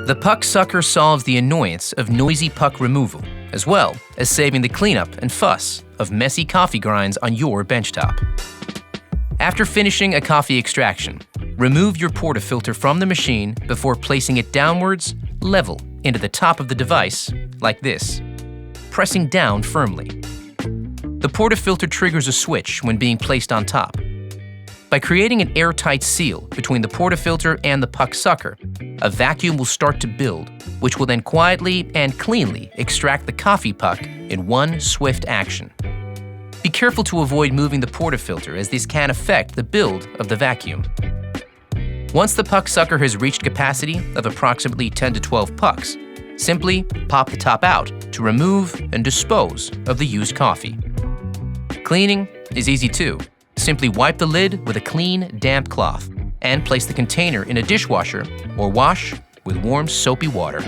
The puck sucker solves the annoyance of noisy puck removal, as well as saving the cleanup and fuss of messy coffee grinds on your benchtop. After finishing a coffee extraction, remove your portafilter from the machine before placing it downwards, level, into the top of the device, like this, pressing down firmly. The portafilter triggers a switch when being placed on top. By creating an airtight seal between the portafilter and the puck sucker, a vacuum will start to build, which will then quietly and cleanly extract the coffee puck in one swift action. Be careful to avoid moving the portafilter, as this can affect the build of the vacuum. Once the puck sucker has reached capacity of approximately 10 to 12 pucks, simply pop the top out to remove and dispose of the used coffee. Cleaning is easy too. Simply wipe the lid with a clean, damp cloth and place the container in a dishwasher or wash with warm, soapy water.